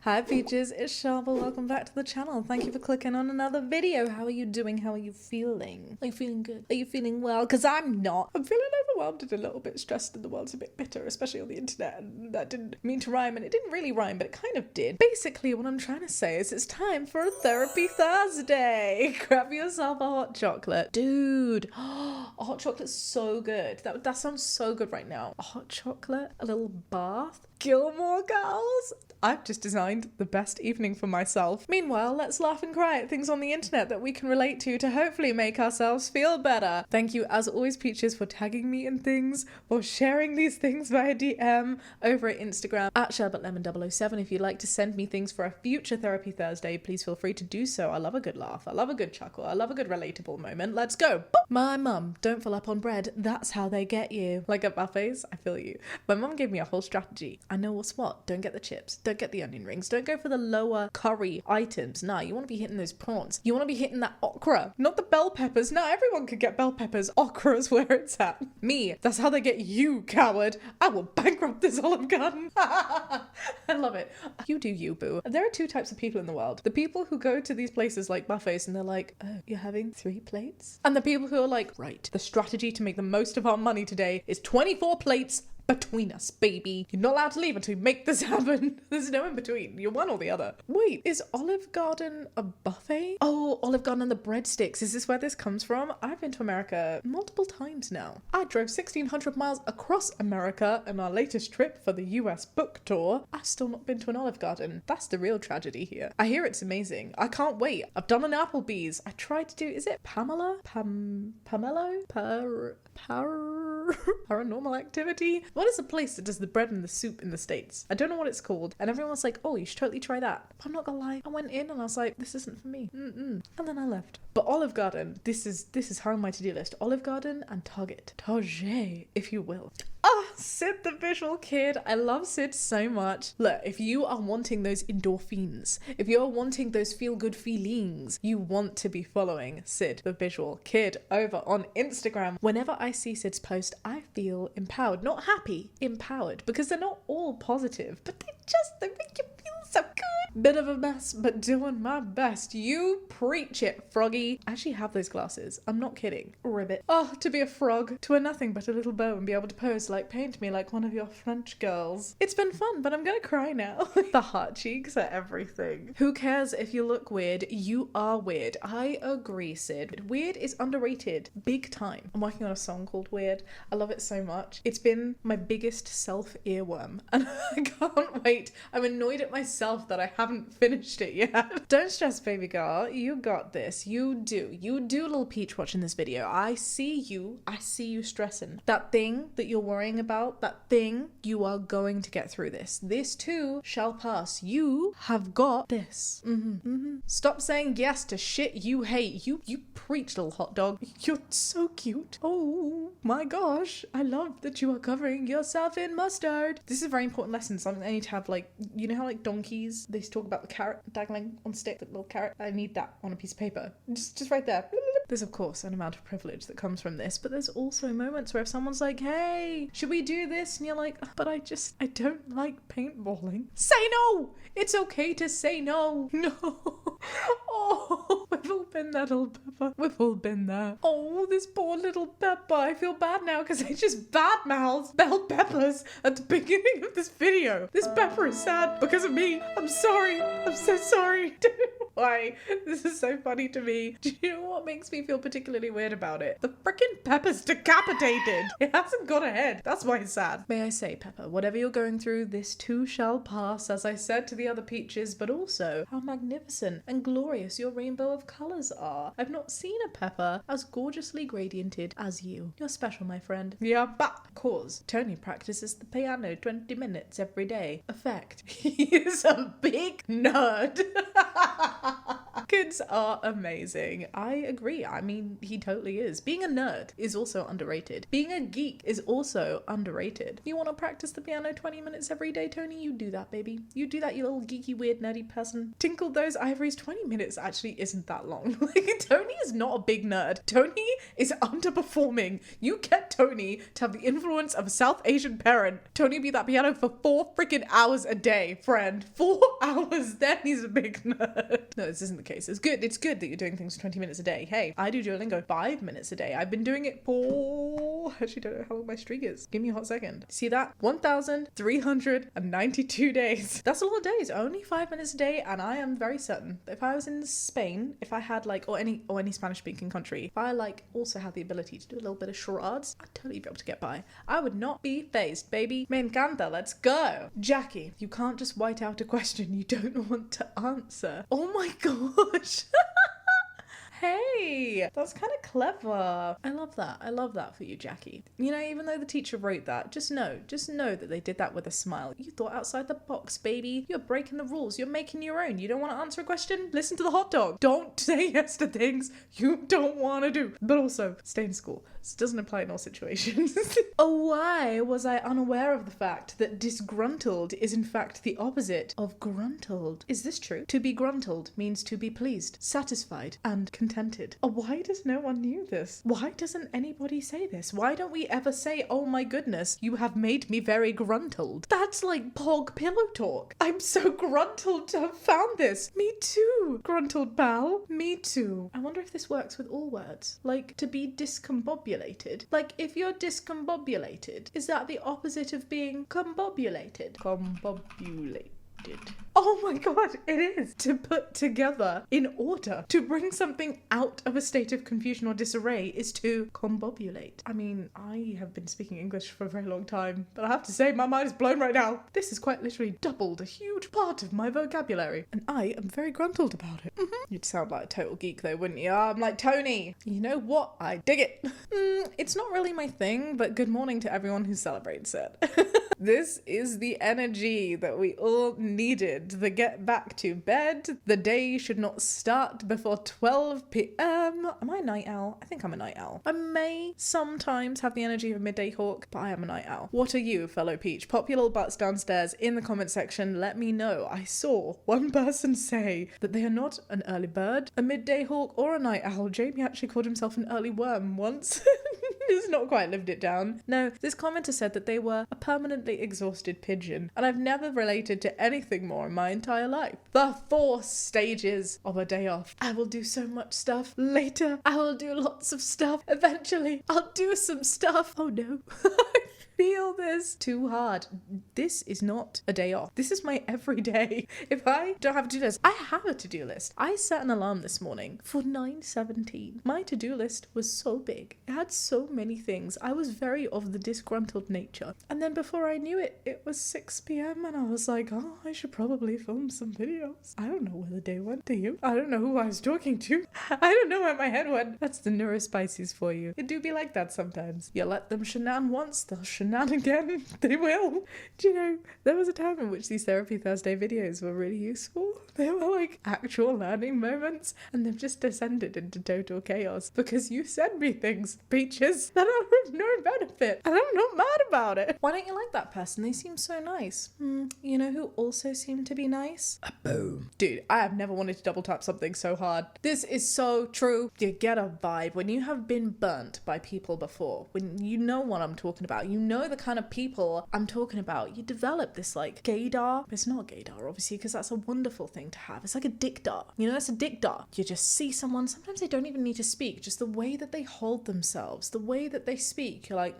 Hi Peaches, it's Shaaba. Welcome back to the channel. Thank you for clicking on another video. How are you doing? How are you feeling? Are you feeling good? Are you feeling well? Because I'm not. I'm feeling overwhelmed and a little bit stressed, and the world's a bit bitter, especially on the internet. And that didn't mean to rhyme, and it didn't really rhyme, but it kind of did. Basically, what I'm trying to say is it's time for a therapy Thursday. Grab yourself a hot chocolate. Dude, a hot chocolate's so good. That sounds so good right now. A hot chocolate, a little bath. Gilmore Girls. I've just designed the best evening for myself. Meanwhile, let's laugh and cry at things on the internet that we can relate to hopefully make ourselves feel better. Thank you, as always, Peaches, for tagging me in things, for sharing these things via DM over at Instagram at shaabaandjamie007. If you'd like to send me things for a future Therapy Thursday, please feel free to do so. I love a good laugh. I love a good chuckle. I love a good relatable moment. Let's go. My mum, don't fill up on bread. That's how they get you. Like at buffets, I feel you. My mum gave me a whole strategy. I know what's what. Don't get the chips. Don't get the onion rings. Don't go for the lower curry items. Nah, you want to be hitting those prawns. You want to be hitting that okra, not the bell peppers. No, everyone could get bell peppers. Okra's where it's at. Me, that's how they get you, coward. I will bankrupt this Olive Garden. I love it. You do you, boo. There are two types of people in the world. The people who go to these places like buffets and they're like, oh, you're having 3 plates? And the people who are like, right, the strategy to make the most of our money today is 24 plates between us, baby. You're not allowed to leave until you make this happen. There's no in between. You're one or the other. Wait, is Olive Garden a buffet? Oh, Olive Garden and the breadsticks. Is this where this comes from? I've been to America multiple times now. I drove 1,600 miles across America on our latest trip for the US book tour. I've still not been to an Olive Garden. That's the real tragedy here. I hear it's amazing. I can't wait. I've done an Applebee's. I tried to do, is it Pamela? Pamelo? Paranormal Activity? What is the place that does the bread and the soup in the States? I don't know what it's called. And everyone was like, oh, you should totally try that. But I'm not gonna lie. I went in and I was like, this isn't for me. And then I left. But Olive Garden, this is high on my to-do list. Olive Garden and Target, if you will. Oh, Sid the visual kid. I love Sid so much. Look, if you are wanting those endorphins, if you're wanting those feel-good feelings, you want to be following Sid the visual kid over on Instagram. Whenever I see Sid's post, I feel empowered. Not happy, empowered. Because they're not all positive, but they make you feel so good. Bit of a mess, but doing my best. You preach it, froggy. I actually have those glasses. I'm not kidding. Ribbit. Oh, to be a frog, to a nothing but a little bow and be able to pose like paint me like one of your French girls. It's been fun, but I'm gonna cry now. The heart cheeks are everything. Who cares if you look weird? You are weird. I agree, Sid. Weird is underrated. Big time. I'm working on a song called Weird. I love it so much. It's been my biggest self-earworm. And I can't wait. I'm annoyed at myself that I haven't finished it yet. Don't stress, baby girl. You got this. You do. You do, little peach, watching this video. I see you. I see you stressing. That thing that you're worrying about, that thing, you are going to get through this. This too shall pass. You have got this. Stop saying yes to shit you hate. You preach, little hot dog. You're so cute. Oh my gosh. I love that you are covering yourself in mustard. This is a very important lesson. Something I need to have, like, you know how like donkeys, they talk about the carrot dangling on stick, that little carrot? I need that on a piece of paper. Just right there. There's of course an amount of privilege that comes from this, but there's also moments where if someone's like, hey, should we do this? And you're like, but I don't like paintballing. Say no! It's okay to say no. No. Oh, we've all been there, little Pepper. We've all been there. Oh, this poor little Pepper. I feel bad now because I just badmouthed bell peppers at the beginning of this video. This Pepper is sad because of me. I'm sorry. I'm so sorry. Why? This is so funny to me. Do you know what makes me feel particularly weird about it? The frickin' Pepper's decapitated. It hasn't got a head. That's why it's sad. May I say, Pepper, whatever you're going through, this too shall pass, as I said to the other peaches, but also how magnificent and glorious your rainbow of colours are. I've not seen a Pepper as gorgeously gradiented as you. You're special, my friend. Yeah, but cause Tony practices the piano 20 minutes every day. Effect. He is a big nerd. Could Nerds are amazing. I agree. I mean, he totally is. Being a nerd is also underrated. Being a geek is also underrated. You want to practice the piano 20 minutes every day, Tony? You do that, baby. You do that, you little geeky, weird, nerdy person. Tinkle those ivories. 20 minutes actually isn't that long. Like, Tony is not a big nerd. Tony is underperforming. You get Tony to have the influence of a South Asian parent. Tony be that piano for 4 freaking hours a day, friend. 4 hours, then he's a big nerd. No, this isn't the case. It's good that you're doing things for 20 minutes a day. Hey, I do Duolingo 5 minutes a day. I've been doing it for... I actually don't know how long my streak is. Give me a hot second. See that? 1,392 days. That's a lot of days. Only 5 minutes a day, and I am very certain that if I was in Spain, if I had like, or any Spanish-speaking country, if I like also had the ability to do a little bit of charades, I'd totally be able to get by. I would not be phased, baby. Me encanta. Let's go. Jackie, you can't just white out a question you don't want to answer. Oh my gosh. Hey, that's kind of clever. I love that. I love that for you, Jackie. You know, even though the teacher wrote that, just know that they did that with a smile. You thought outside the box, baby. You're breaking the rules. You're making your own. You don't want to answer a question? Listen to the hot dog. Don't say yes to things you don't want to do. But also, stay in school. This doesn't apply in all situations. Oh, why was I unaware of the fact that disgruntled is in fact the opposite of gruntled? Is this true? To be gruntled means to be pleased, satisfied, and contented. Oh, why does no one knew this? Why doesn't anybody say this? Why don't we ever say, oh my goodness, you have made me very gruntled? That's like pog pillow talk. I'm so gruntled to have found this. Me too, gruntled pal. Me too. I wonder if this works with all words. Like, to be discombobulated. Like, if you're discombobulated, is that the opposite of being combobulated? Combobulated. Oh my god, it is! To put together in order. To bring something out of a state of confusion or disarray is to combobulate. I mean, I have been speaking English for a very long time, but I have to say my mind is blown right now. This has quite literally doubled a huge part of my vocabulary, and I am very gruntled about it. You'd sound like a total geek though, wouldn't you? I'm like, Tony, you know what? I dig it. It's not really my thing, but good morning to everyone who celebrates it. This is the energy that we all needed. The get back to bed. The day should not start before 12 p.m. Am I a night owl? I think I'm a night owl. I may sometimes have the energy of a midday hawk, but I am a night owl. What are you, fellow Peach? Pop your little butts downstairs in the comment section. Let me know. I saw one person say that they are not an early bird, a midday hawk, or a night owl. Jamie actually called himself an early worm once. He's not quite lived it down. No, this commenter said that they were a permanently exhausted pigeon, and I've never related to anything more in my entire life. The 4 stages of a day off. I will do so much stuff. Later, I will do lots of stuff. Eventually, I'll do some stuff. Oh no. Feel this too hard. This is not a day off. This is my everyday. If I don't have a to-do list, I have a to-do list. I set an alarm this morning for 9:17. My to-do list was so big. It had so many things. I was very of the disgruntled nature. And then before I knew it, it was 6 p.m. and I was like, oh, I should probably film some videos. I don't know where the day went, do you? I don't know who I was talking to. I don't know where my head went. That's the neurospices for you. It do be like that sometimes. You let them shenan once, they'll shenan again. They will. Do you know, there was a time in which these Therapy Thursday videos were really useful. They were like actual learning moments, and they've just descended into total chaos because you send me things, Peaches, that are of no benefit, and I'm not mad about it. Why don't you like that person? They seem so nice. You know who also seemed to be nice? A boom. Dude, I have never wanted to double tap something so hard. This is so true. You get a vibe when you have been burnt by people before, when you know what I'm talking about, you know the kind of people I'm talking about. You develop this like gaydar. It's not gaydar obviously, because that's a wonderful thing to have. It's like a dickdar. You know, it's a dickdar. You just see someone, sometimes they don't even need to speak, just the way that they hold themselves, the way that they speak, you're like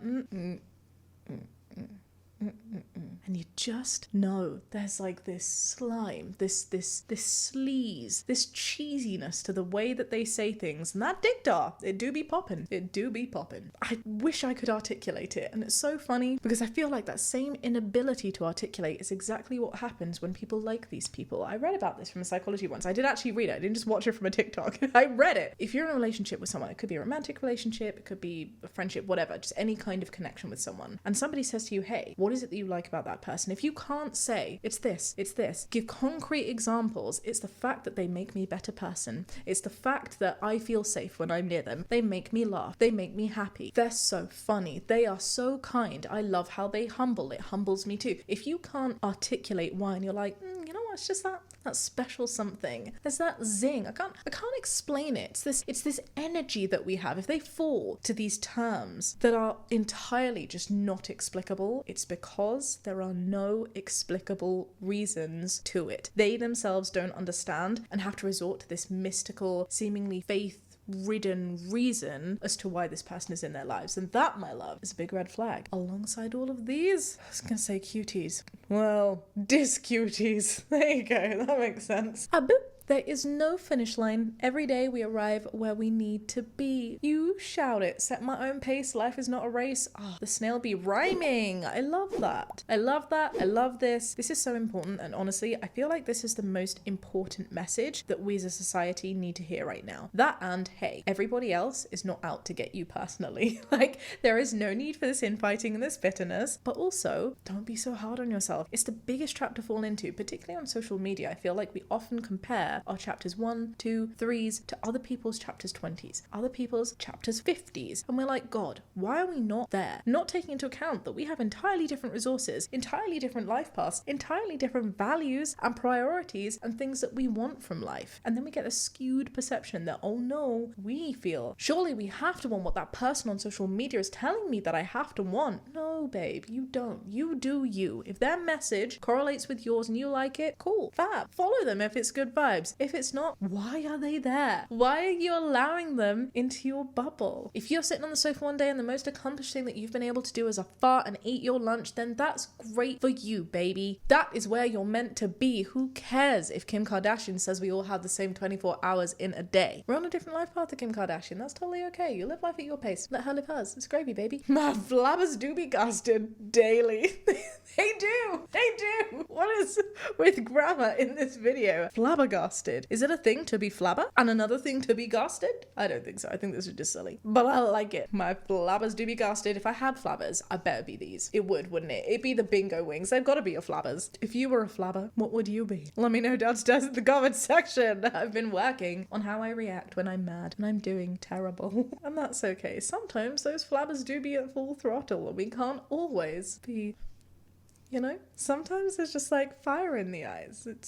and you just know there's like this slime, this sleaze, this cheesiness to the way that they say things, and that dickdar, it do be poppin'. It do be poppin'. I wish I could articulate it, and it's so funny because I feel like that same inability to articulate is exactly what happens when people like these people. I read about this from a psychology once. I did actually read it. I didn't just watch it from a TikTok. I read it. If you're in a relationship with someone, it could be a romantic relationship, it could be a friendship, whatever, just any kind of connection with someone, and somebody says to you, hey, what is it that you like about that that person, if you can't say, it's this, give concrete examples, it's the fact that they make me a better person. It's the fact that I feel safe when I'm near them. They make me laugh. They make me happy. They're so funny. They are so kind. I love how they humble. It humbles me too. If you can't articulate why and you're like, you know what, it's just that special something. There's that zing. I can't explain it. It's this energy that we have. If they fall to these terms that are entirely just not explicable, it's because there are no explicable reasons to it. They themselves don't understand and have to resort to this mystical, seemingly faith-ridden reason as to why this person is in their lives. And that, my love, is a big red flag. Alongside all of these, I was gonna say cuties. Well, dis-cuties. There you go, that makes sense. Boop. There is no finish line. Every day we arrive where we need to be. You shout it. Set my own pace. Life is not a race. Oh, the snail bee rhyming. I love that. I love that. I love this. This is so important. And honestly, I feel like this is the most important message that we as a society need to hear right now. That and, hey, everybody else is not out to get you personally. Like, there is no need for this infighting and this bitterness. But also, don't be so hard on yourself. It's the biggest trap to fall into, particularly on social media. I feel like we often compare our chapters 1, 2, 3s to other people's chapters 20s, other people's chapters 50s. And we're like, God, why are we not there? Not taking into account that we have entirely different resources, entirely different life paths, entirely different values and priorities and things that we want from life. And then we get a skewed perception that, oh no, we feel, surely we have to want what that person on social media is telling me that I have to want. No, babe, you don't. You do you. If their message correlates with yours and you like it, cool, fab. Follow them if it's good vibes. If it's not, why are they there? Why are you allowing them into your bubble? If you're sitting on the sofa one day and the most accomplished thing that you've been able to do is a fart and eat your lunch, then that's great for you, baby. That is where you're meant to be. Who cares if Kim Kardashian says we all have the same 24 hours in a day? We're on a different life path to Kim Kardashian. That's totally okay. You live life at your pace. Let her live hers. It's gravy, baby. My flabbers do be gasted daily. They do. What is with grammar in this video? Flabbergasted. Is it a thing to be flabber and another thing to be gasted? I don't think so. I think this is just silly. But I like it. My flabbers do be gasted. If I had flabbers, I better be these. It would, wouldn't it? It'd be the bingo wings. They've got to be your flabbers. If you were a flabber, what would you be? Let me know downstairs in the comments section. I've been working on how I react when I'm mad and I'm doing terrible. And that's okay. Sometimes those flabbers do be at full throttle and we can't always be... You know, sometimes there's just like fire in the eyes. It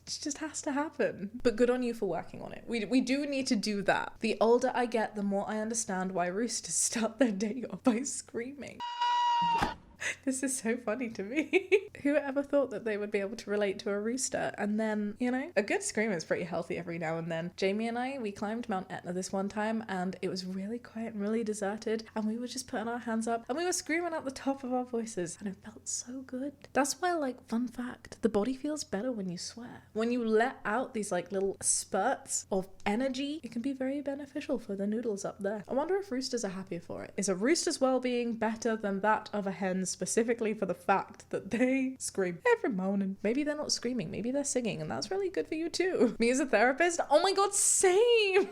just has to happen. But good on you for working on it. We do need to do that. The older I get, the more I understand why roosters start their day off by screaming. This is so funny to me. Who ever thought that they would be able to relate to a rooster? And then, you know, a good scream is pretty healthy every now and then. Jamie and I, we climbed Mount Etna this one time and it was really quiet and really deserted and we were just putting our hands up and we were screaming at the top of our voices and it felt so good. That's why, like, fun fact, the body feels better when you swear. When you let out these like little spurts of energy, it can be very beneficial for the noodles up there. I wonder if roosters are happier for it. Is a rooster's well-being better than that of a hen, specifically for the fact that they scream every morning? Maybe they're not screaming, maybe they're singing, and that's really good for you too. Me as a therapist, oh my god, same!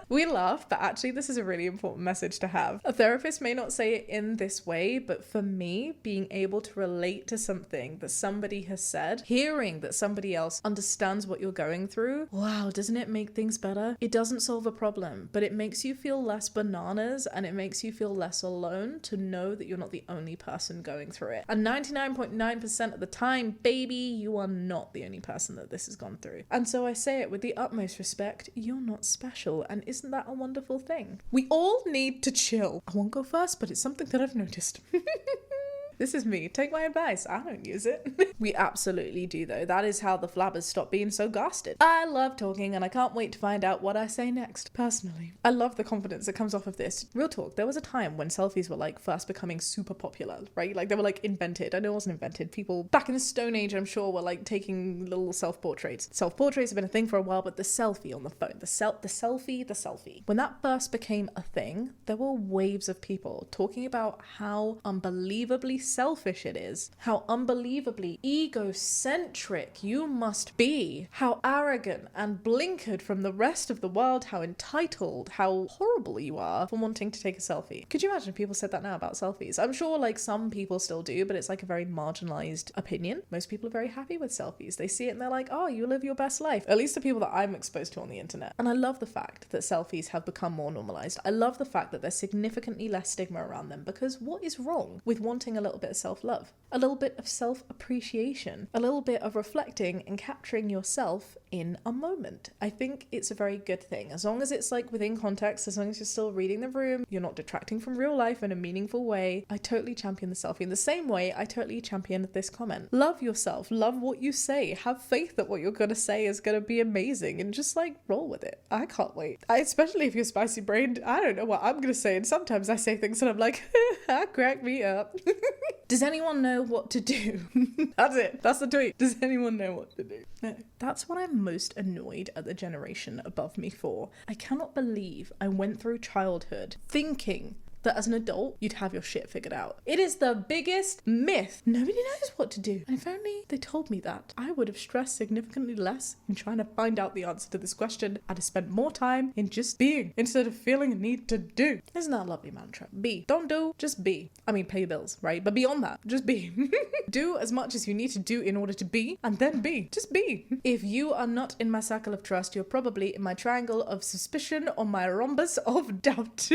We laugh, but actually this is a really important message to have. A therapist may not say it in this way, but for me, being able to relate to something that somebody has said, hearing that somebody else understands what you're going through, wow, doesn't it make things better? It doesn't solve a problem, but it makes you feel less bananas and it makes you feel less alone to know that you're not the only person going through it. And 99.9% of the time, baby, you are not the only person that this has gone through. And so I say it with the utmost respect, you're not special, and isn't that a wonderful thing? We all need to chill. I won't go first, but it's something that I've noticed. This is me. Take my advice. I don't use it. We absolutely do, though. That is how the flabbers stop being so gasted. I love talking and I can't wait to find out what I say next, personally. I love the confidence that comes off of this. Real talk, there was a time when selfies were like first becoming super popular, right? Like they were like invented. I know it wasn't invented. People back in the Stone Age, I'm sure, were like taking little self-portraits. Self-portraits have been a thing for a while, but the selfie on the phone, the selfie. When that first became a thing, there were waves of people talking about how unbelievably selfish it is, how unbelievably egocentric you must be, how arrogant and blinkered from the rest of the world, how entitled, how horrible you are for wanting to take a selfie. Could you imagine if people said that now about selfies? I'm sure like some people still do, but it's like a very marginalized opinion. Most people are very happy with selfies. They see it and they're like, oh, you live your best life. At least the people that I'm exposed to on the internet. And I love the fact that selfies have become more normalized. I love the fact that there's significantly less stigma around them, because what is wrong with wanting a little bit of self-love, a little bit of self-appreciation, a little bit of reflecting and capturing yourself in a moment? I think it's a very good thing, as long as it's like within context, as long as you're still reading the room, you're not detracting from real life in a meaningful way. I totally champion the selfie in the same way I totally champion this comment. Love yourself, love what you say, have faith that what you're gonna say is gonna be amazing, and just like roll with it. I can't wait. Especially if you're spicy brained, I don't know what I'm gonna say, and sometimes I say things and I'm like, crack me up. Does anyone know what to do? That's it. That's the tweet. Does anyone know what to do? No. That's what I'm most annoyed at the generation above me for. I cannot believe I went through childhood thinking that as an adult, you'd have your shit figured out. It is the biggest myth. Nobody knows what to do. And if only they told me that, I would have stressed significantly less in trying to find out the answer to this question. I'd have spent more time in just being instead of feeling a need to do. Isn't that a lovely mantra? Be. Don't do, just be. I mean, pay your bills, right? But beyond that, just be. Do as much as you need to do in order to be, and then be. Just be. If you are not in my circle of trust, you're probably in my triangle of suspicion or my rhombus of doubt.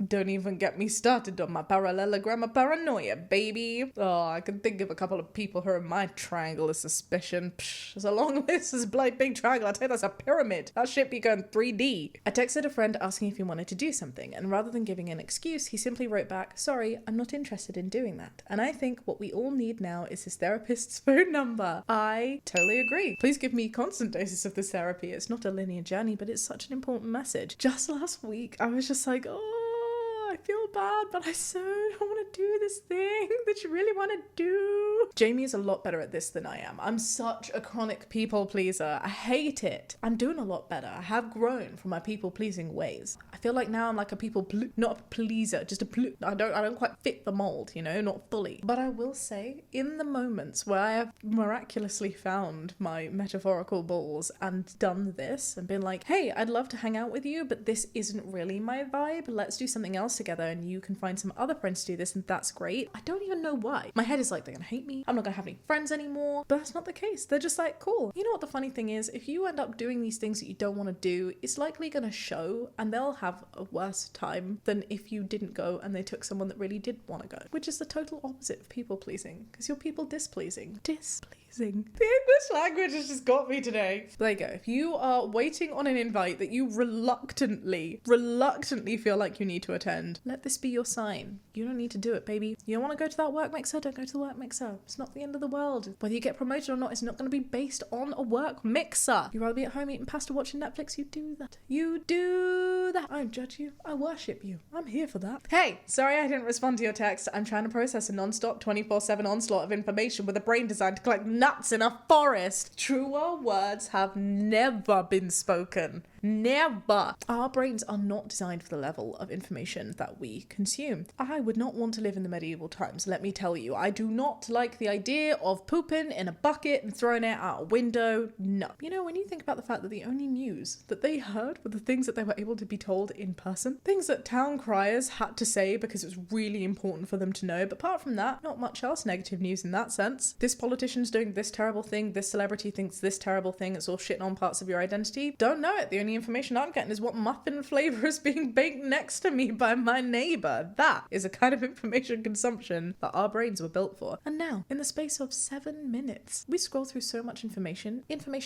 Don't even get me started on my parallelogram of paranoia, baby. Oh, I can think of a couple of people who are in my triangle of suspicion. Psh, there's a long list. There's a bloody big triangle. I tell you, that's a pyramid. That shit be going 3D. I texted a friend asking if he wanted to do something, and rather than giving an excuse, he simply wrote back, sorry, I'm not interested in doing that. And I think what we all need now is his therapist's phone number. I totally agree. Please give me constant doses of this therapy. It's not a linear journey, but it's such an important message. Just last week, I was just like, oh, I feel bad, but I so don't want to do this thing that you really want to do. Jamie is a lot better at this than I am. I'm such a chronic people pleaser. I hate it. I'm doing a lot better. I have grown from my people pleasing ways. I feel like now I'm like a not a pleaser, just I don't quite fit the mold, you know, not fully. But I will say, in the moments where I have miraculously found my metaphorical balls and done this and been like, hey, I'd love to hang out with you, but this isn't really my vibe. Let's do something else together and you can find some other friends to do this, and that's great. I don't even know why. My head is like, they're gonna hate me. I'm not gonna have any friends anymore. But that's not the case. They're just like, cool. You know what the funny thing is? If you end up doing these things that you don't want to do, it's likely gonna show, and they'll have a worse time than if you didn't go and they took someone that really did want to go, which is the total opposite of people pleasing, because you're people displeasing. The English language has just got me today. There you go. If you are waiting on an invite that you reluctantly feel like you need to attend, let this be your sign. You don't need to do it, baby. You don't want to go to that work mixer? Don't go to the work mixer. It's not the end of the world. Whether you get promoted or not, it's not going to be based on a work mixer. You'd rather be at home eating pasta watching Netflix? You do that. You do that. I don't judge you. I worship you. I'm here for that. Hey, sorry I didn't respond to your text. I'm trying to process a non-stop 24/7 onslaught of information with a brain designed to collect nuts in a forest. Truer words have never been spoken. Never. Our brains are not designed for the level of information that we consume. I would not want to live in the medieval times, let me tell you. I do not like the idea of pooping in a bucket and throwing it out a window. No. You know, when you think about the fact that the only news that they heard were the things that they were able to be told in person, things that town criers had to say because it was really important for them to know, but apart from that, not much else negative news in that sense. This politician's doing this terrible thing, this celebrity thinks this terrible thing, it's all shitting on parts of your identity. Don't know it. The only information I'm getting is what muffin flavour is being baked next to me by my neighbour. That is a kind of information consumption that our brains were built for. And now, in the space of 7 minutes, we scroll through so much information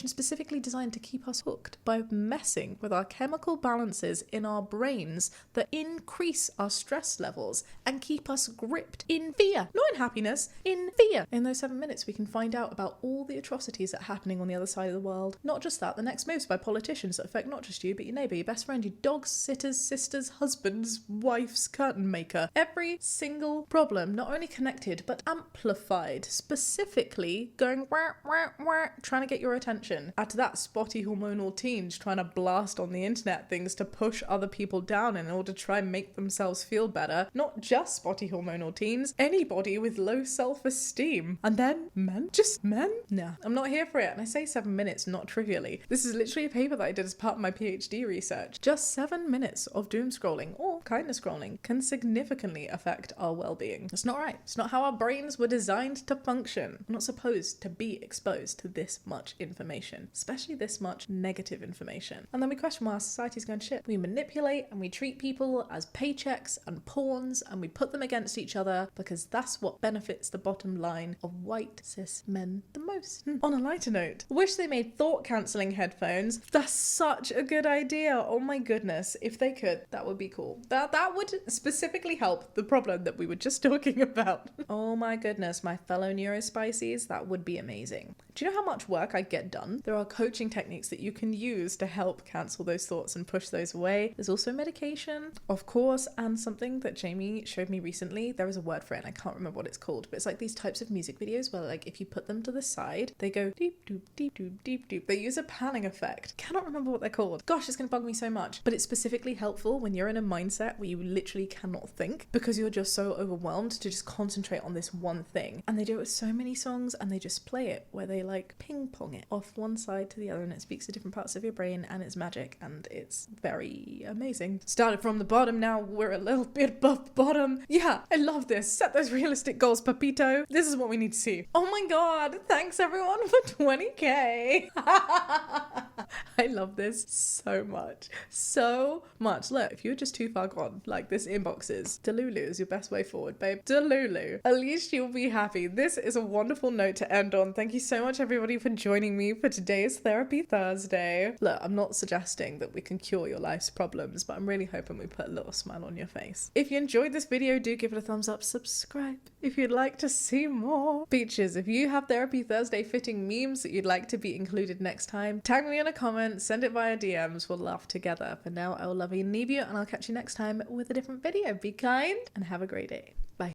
specifically designed to keep us hooked by messing with our chemical balances in our brains that increase our stress levels and keep us gripped in fear. Not in happiness, in fear. In those 7 minutes, we can find out about all the atrocities that are happening on the other side of the world. Not just that, the next moves by politicians that affect not just you, but your neighbour, your best friend, your dog's sitter's sister's husband's wife's curtain maker. Every single problem, not only connected, but amplified, specifically going wah, wah, wah, trying to get your attention. Add to that spotty hormonal teens trying to blast on the internet things to push other people down in order to try and make themselves feel better. Not just spotty hormonal teens, anybody with low self-esteem. And then men? Just men? Nah, I'm not here for it. And I say 7 minutes, not trivially. This is literally a paper that I did as part of my PhD research. Just 7 minutes of doom scrolling or kindness scrolling can significantly affect our well-being. It's not right. It's not how our brains were designed to function. We're not supposed to be exposed to this much information, especially this much negative information. And then we question why our society's going to shit. We manipulate and we treat people as paychecks and pawns, and we put them against each other because that's what benefits the bottom line of white cis men the most. On a lighter note, wish they made thought cancelling headphones. That's such a good idea. Oh my goodness. If they could, that would be cool. That would specifically help the problem that we were just talking about. Oh my goodness, my fellow neurospices, that would be amazing. Do you know how much work I get done? There are coaching techniques that you can use to help cancel those thoughts and push those away. There's also medication, of course, and something that Jamie showed me recently. There is a word for it and I can't remember what it's called, but it's like these types of music videos where like if you put them to the side, they go deep doop, deep doop, deep doop. They use a panning effect. Cannot remember what they're called. Gosh, it's gonna bug me so much. But it's specifically helpful when you're in a mindset where you literally cannot think because you're just so overwhelmed to just concentrate on this one thing. And they do it with so many songs and they just play it where they like ping pong it off one side to the other and it speaks to different parts of your brain and it's magic and it's very amazing. Started from the bottom, now we're a little bit above the bottom. Yeah, I love this. Set those realistic goals, Papito. This is what we need to see. Oh my god, thanks everyone for 20k. I love this so much. So much. Look, if you're just too far gone, like this inbox is, Delulu is your best way forward, babe. Delulu. At least you'll be happy. This is a wonderful note to end on. Thank you so much everybody for joining me for today's Therapy Thursday. Look, I'm not suggesting that we can cure your life's problems, but I'm really hoping we put a little smile on your face. If you enjoyed this video, do give it a thumbs up, subscribe if you'd like to see more. Beaches, if you have Therapy Thursday fitting memes that you'd like to be included next time, tag me in a comment, send it via DMs, we'll laugh together. For now, I will love you and leave you, and I'll catch you next time with a different video. Be kind and have a great day. Bye.